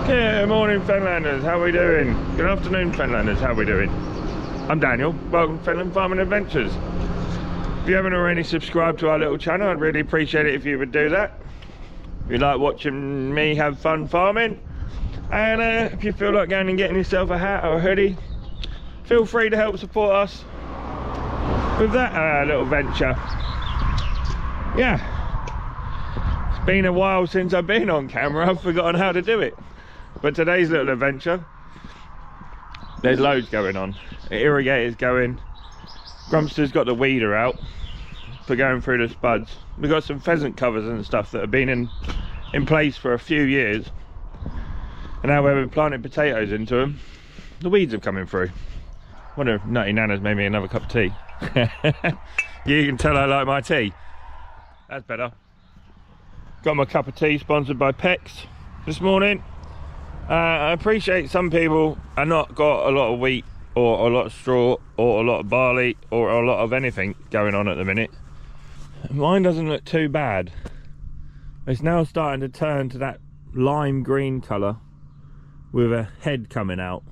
Good morning, Fenlanders, how are we doing? Good afternoon, Fenlanders, how are we doing? I'm Daniel, welcome to Fenland Farming Adventures. If you haven't already subscribed to our little channel, I'd really appreciate it if you would do that. If you like watching me have fun farming, and if you feel like going and getting yourself a hat or a hoodie, feel free to help support us with that little venture. Yeah, it's been a while since I've been on camera, I've forgotten how to do it. But today's little adventure, there's loads going on. The irrigator's going, Grumpster's got the weeder out for going through the spuds. We've got some pheasant covers and stuff that have been in place for a few years, and now we've been planting potatoes into them. The weeds are coming through. Wonder if Nutty Nana's made me another cup of tea. You can tell I like my tea. That's better. Got my cup of tea sponsored by Pex this morning. I appreciate some people are not got a lot of wheat or a lot of straw or a lot of barley or a lot of anything going on at the minute. Mine doesn't look too bad. It's now starting to turn to that lime green colour with a head coming out,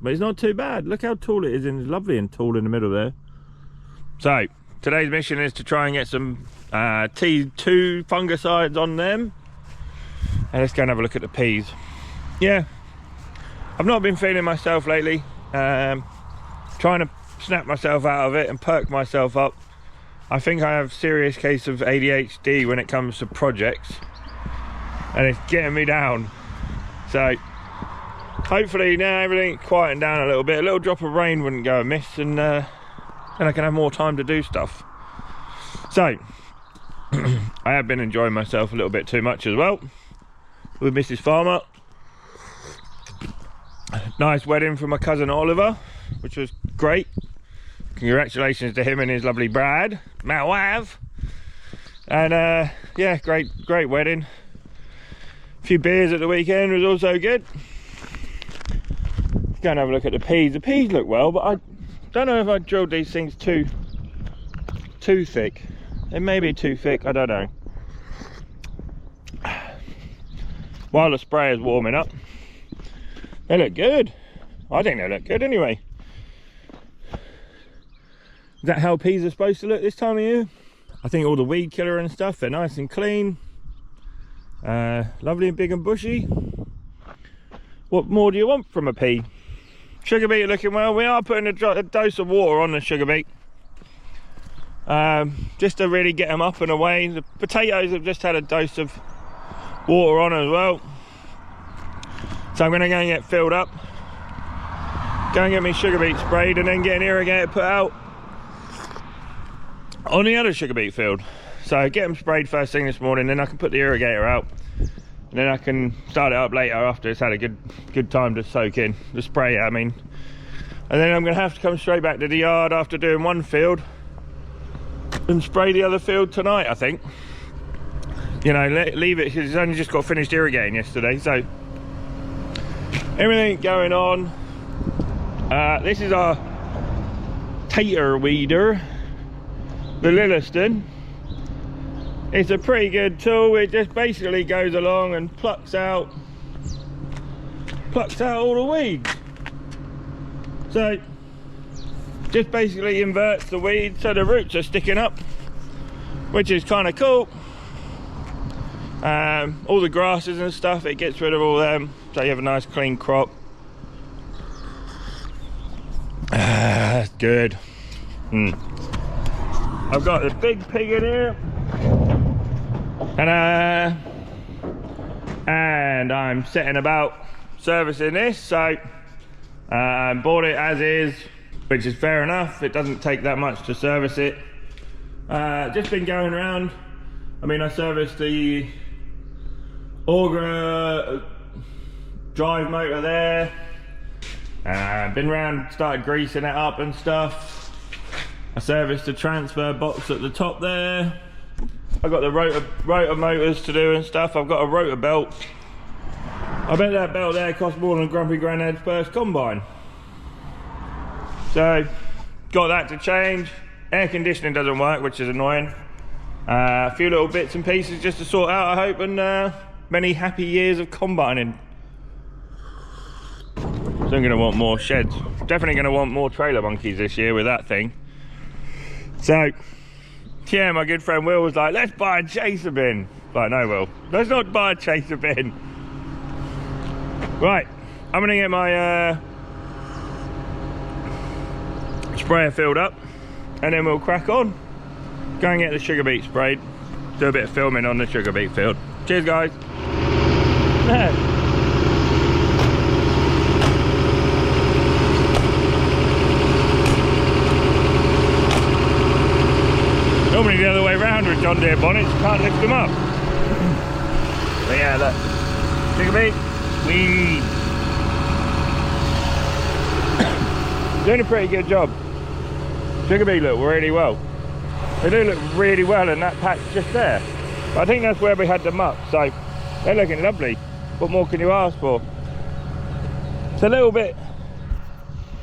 but it's not too bad. Look how tall it is, and it's lovely and tall in the middle there. So today's mission is to try and get some T2 fungicides on them, and let's go and have a look at the peas. Yeah, I've not been feeling myself lately. Trying to snap myself out of it and perk myself up. I think I have a serious case of ADHD when it comes to projects, and it's getting me down. So hopefully now everything's quieting down a little bit. A little drop of rain wouldn't go amiss, and then I can have more time to do stuff. So I have been enjoying myself a little bit too much as well with Mrs. Farmer. Nice wedding for my cousin Oliver, which was great. Congratulations to him and his lovely bride, my wife. And yeah, great wedding. A few beers at the weekend was also good. Let's go and have a look at the peas. The peas look well, but I don't know if I drilled these things too thick. They may be too thick, I don't know. While the spray is warming up, they look good. I think they look good anyway. Is that how peas are supposed to look this time of year? I think all the weed killer and stuff, they're nice and clean. Lovely and big and bushy. What more do you want from a pea? Sugar beet are looking well. We are putting a dose of water on the sugar beet, just to really get them up and away. The potatoes have just had a dose of water on as well. So I'm going to go and get filled up, go and get me sugar beet sprayed, and then get an irrigator put out on the other sugar beet field. So get them sprayed first thing this morning, then I can put the irrigator out, and then I can start it up later after it's had a good time to soak in, the spray I mean. And then I'm going to have to come straight back to the yard after doing one field and spray the other field tonight, I think. You know, leave it, because it's only just got finished irrigating yesterday, so everything going on. This is our tater weeder, the Lilliston. It's a pretty good tool. It just basically goes along and plucks out all the weeds. So just basically inverts the weeds so the roots are sticking up, which is kind of cool. All the grasses and stuff, it gets rid of all them, so you have a nice clean crop. That's good. I've got a big pig in here, and I'm setting about servicing this. So I bought it as is, which is fair enough. It doesn't take that much to service it. Just been going around. I mean, I serviced the auger drive motor there. Been around, started greasing it up and stuff. I serviced the transfer box at the top there. I've got the rotor motors to do and stuff. I've got a rotor belt. I bet that belt there cost more than Grumpy Granddad's first combine. So, got that to change. Air conditioning doesn't work, which is annoying. A few little bits and pieces just to sort out, I hope, and many happy years of combining. So I'm going to want more sheds. Definitely going to want more trailer monkeys this year with that thing. So, yeah, my good friend Will was like, let's buy a chaser bin. Like, no, Will, let's not buy a chaser bin. Right, I'm going to get my sprayer filled up, and then we'll crack on. Go and get the sugar beet sprayed. Do a bit of filming on the sugar beet field. Cheers, guys. Normally the other way round with John Deere bonnets, can't lift them up. But yeah, look, sugar beet, weed. Doing a pretty good job. Sugar beet look really well. They do look really well in that patch just there. But I think that's where we had them up, so they're looking lovely. What more can you ask for? It's a little bit...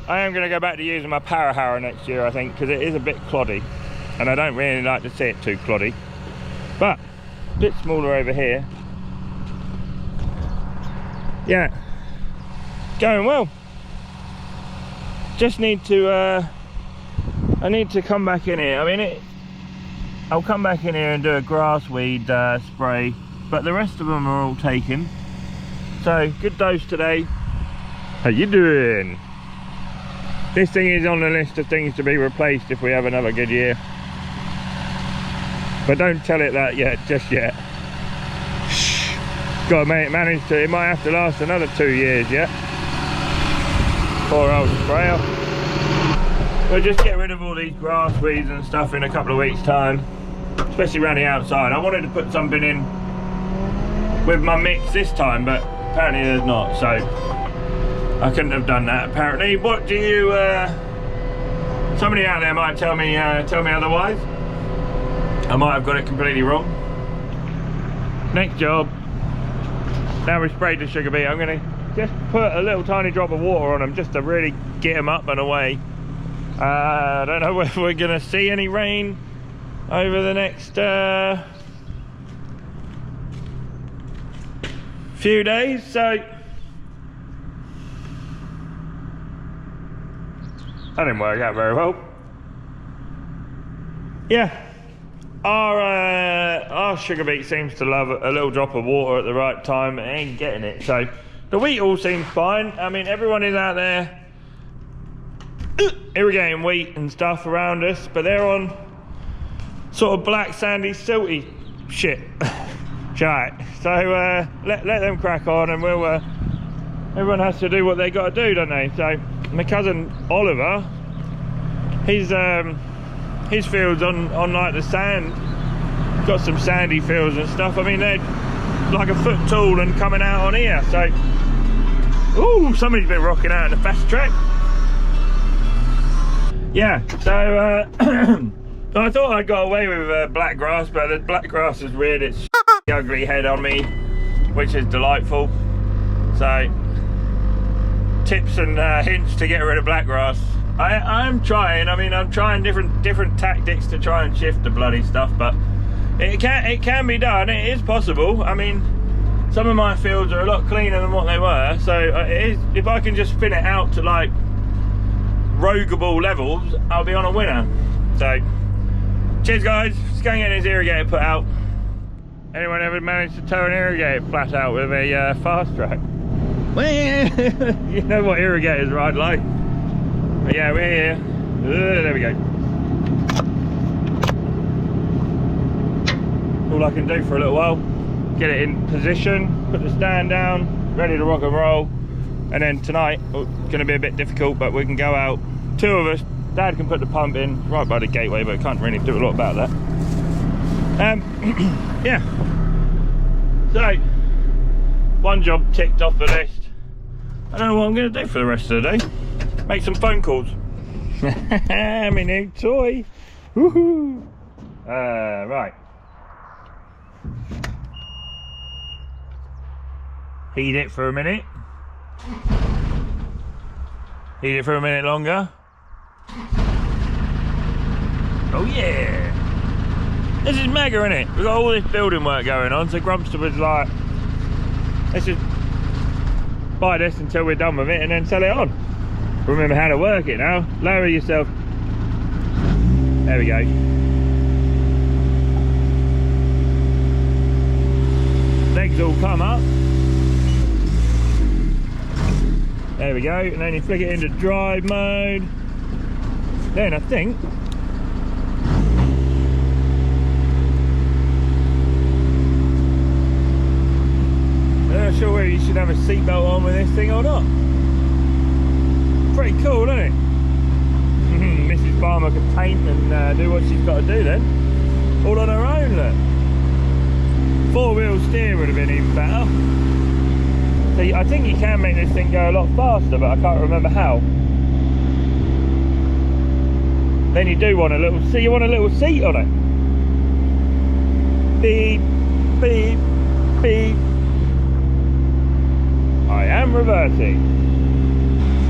I am going to go back to using my power harrow next year, I think, because it is a bit cloddy. And I don't really like to see it too cloddy. But, a bit smaller over here. Yeah, going well. Just need to, I need to come back in here. I mean, I'll come back in here and do a grass weed spray, but the rest of them are all taken. So, good dose today. How you doing? This thing is on the list of things to be replaced if we have another good year. But don't tell it that yet, just yet. Shh. Got to manage to, it might have to last another 2 years yet. Poor old sprayer. We'll just get rid of all these grass weeds and stuff in a couple of weeks' time. Especially around the outside. I wanted to put something in with my mix this time, but apparently there's not, so I couldn't have done that apparently. What do you, somebody out there might tell me otherwise. I might have got it completely wrong. Next job. Now we've sprayed the sugar beet, I'm going to just put a little tiny drop of water on them just to really get them up and away. I don't know whether we're going to see any rain over the next few days, so that didn't work out very well. Yeah. Our sugar beet seems to love a little drop of water at the right time and ain't getting it. So the wheat all seems fine. I mean, everyone is out there irrigating wheat and stuff around us, but they're on sort of black, sandy, silty shit. Right. So let them crack on, and we'll. Everyone has to do what they got to do, don't they? So my cousin Oliver, his fields on like the sand, got some sandy fields and stuff. I mean, they're like a foot tall and coming out on here. So, ooh, somebody's been rocking out in the fast track. Yeah. So I thought I got away with black grass, but the black grass has reared its ugly head on me, which is delightful. So, tips and hints to get rid of black grass. I'm trying. I mean, I'm trying different tactics to try and shift the bloody stuff, but it can be done. It is possible. I mean, some of my fields are a lot cleaner than what they were, so it is, if I can just spin it out to like roguable levels, I'll be on a winner. So, cheers guys. Let's go and get this irrigator put out. Anyone ever managed to tow an irrigator flat out with a fast track? You know what irrigators ride like. But yeah, we're here. There we go. All I can do for a little while. Get it in position, put the stand down, ready to rock and roll. And then tonight, it's going to be a bit difficult, but we can go out. Two of us. Dad can put the pump in right by the gateway, but can't really do a lot about that. Yeah. So, one job ticked off the list. I don't know what I'm going to do for the rest of the day. Make some phone calls. My new toy. Woohoo! Right. Heat it for a minute. Heat it for a minute longer. Oh yeah! This is mega, isn't it? We've got all this building work going on, so Grumpster was like, let's just buy this until we're done with it and then sell it on. Remember how to work it now. Lower yourself. There we go. Legs all come up. There we go, and then you flick it into drive mode. Then I think I'm not sure whether you should have a seatbelt on with this thing or not. Pretty cool, isn't it? Mrs. Farmer can paint and do what she's got to do then. All on her own, look. 4-wheel steer would have been even better. So I think you can make this thing go a lot faster, but I can't remember how. Then you do want a little, see, you want a little seat on it. Beep, beep, beep. I am reversing.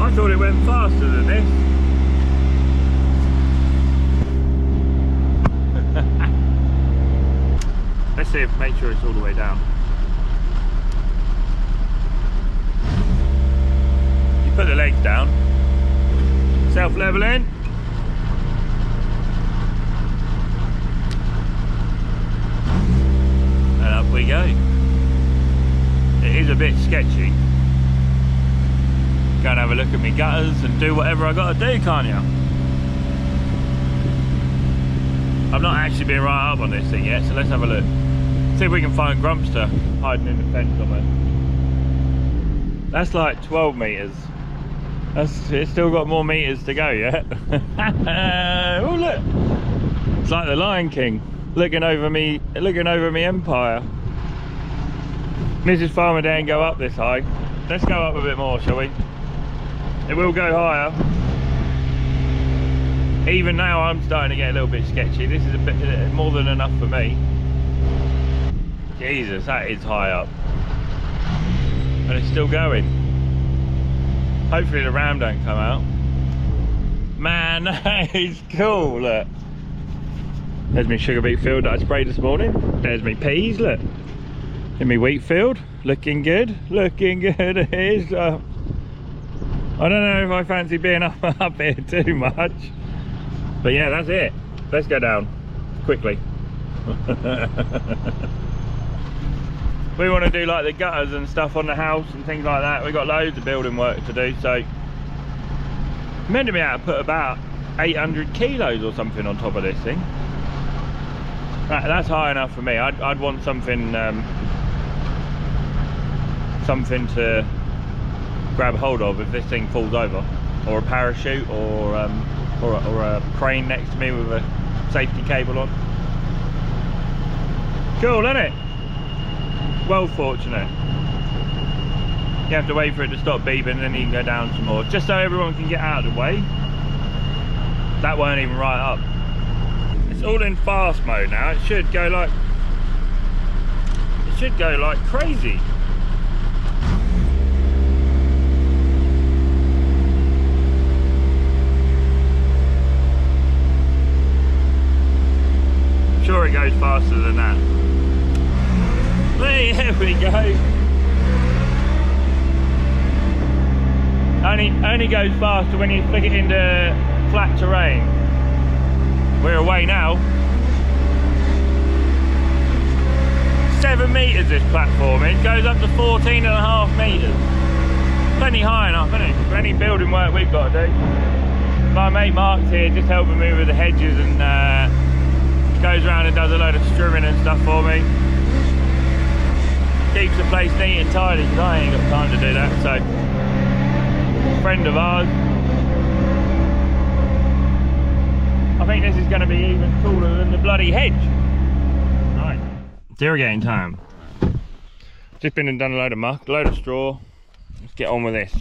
I thought it went faster than this. Let's see if, make sure it's all the way down. You put the legs down, self-leveling. And up we go. It is a bit sketchy. Go and have a look at me gutters and do whatever I got to do, can't you? I've not actually been right up on this thing yet, so let's have a look. See if we can find Grumpster hiding in the fence somewhere. That's like 12 metres. It's still got more metres to go yet. Oh look! It's like the Lion King looking over me empire. Mrs. Farmer didn't go up this high. Let's go up a bit more, shall we? It will go higher. Even now I'm starting to get a little bit sketchy. This is a bit more than enough for me. Jesus, that is high up. And it's still going. Hopefully the ram don't come out. Man, that is cool, look. There's my sugar beet field that I sprayed this morning. There's my peas, look. In my wheat field. Looking good, looking good it is. I don't know if I fancy being up here too much. But yeah, that's it. Let's go down quickly. We want to do like the gutters and stuff on the house and things like that. We've got loads of building work to do, so meant to be able to put about 800 kilos or something on top of this thing. That's high enough for me. I'd want something something to grab hold of if this thing falls over, or a parachute, or a crane next to me with a safety cable on. Cool, isn't it? Well fortunate. You have to wait for it to stop beeping and then you can go down some more, just so everyone can get out of the way. That weren't even right up. It's all in fast mode now. It should go like crazy. I'm sure it goes faster than that. There we go. Only goes faster when you flick it into flat terrain. We're away now. 7 metres this platform. It goes up to 14.5 metres. Plenty high enough, isn't it? For any building work we've got to do. My mate Mark's here just helping me with the hedges and goes around and does a load of strimming and stuff for me. Keeps the place neat and tidy because I ain't got time to do that. So, friend of ours. I think this is going to be even cooler than the bloody hedge. Right, it's irrigating time. Just been and done a load of muck, a load of straw. Let's get on with this.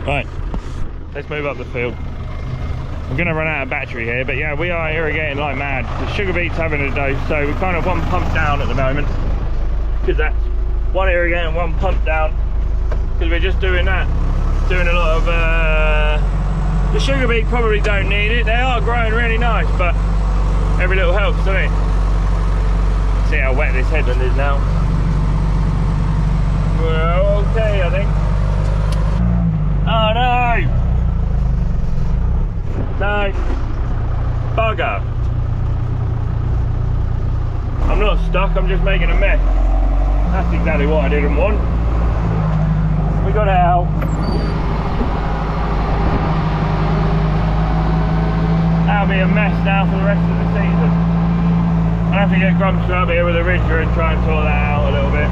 Right, let's move up the field. I'm going to run out of battery here, but yeah, we are irrigating like mad. The sugar beet's having a dose, so we're kind of one pump down at the moment, because that's one irrigator and one pump down, because we're just doing that. Doing a lot of the sugar beet probably don't need it. They are growing really nice, but every little helps, doesn't it? See how wet this headland is now. Well, okay, I think. Oh no! No! Bugger! I'm not stuck, I'm just making a mess. That's exactly what I didn't want. We got out. That'll be a mess now for the rest of the season. I'll have to get Grumps up here with a ridger and try and sort that out a little bit.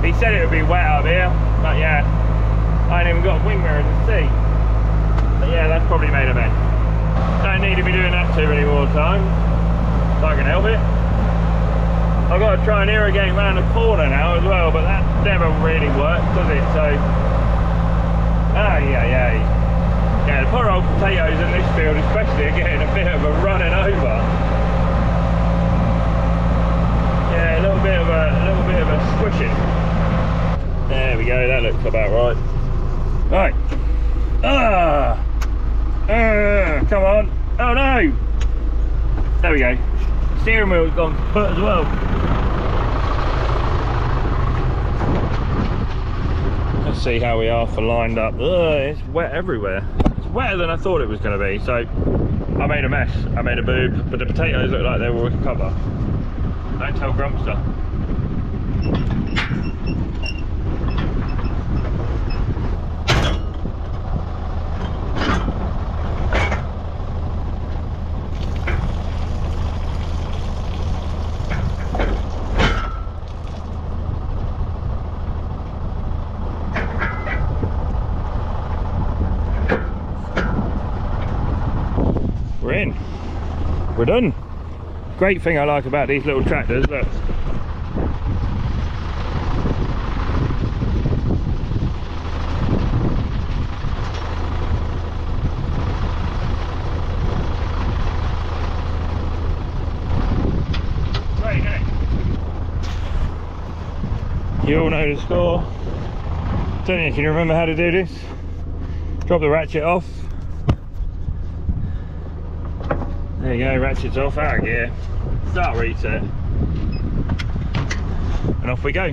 He said it would be wet up here, but yeah, I ain't even got wing mirrors to see. But yeah, that's probably made a mess. Don't need to be doing that too many more times, if I can help it. I've got to try and irrigate around the corner now as well, but that never really works, does it? So, yeah, the poor old potatoes in this field especially are getting a bit of a running over. Yeah, a little bit of a squishing. There we go, that looks about right. Right. Come on. Oh no! There we go. Steering wheel's gone kaput as well. Let's see how we are for lined up. It's wet everywhere. It's wetter than I thought it was going to be, so I made a mess. I made a boob, but the potatoes look like they will recover. Don't tell Grumpster. We're in. We're done. Great thing I like about these little tractors, look. Great, isn't it? You all know the score. Don't you? Can you remember how to do this? Drop the ratchet off. There you go, ratchet's off, out of gear, start reset, and off we go.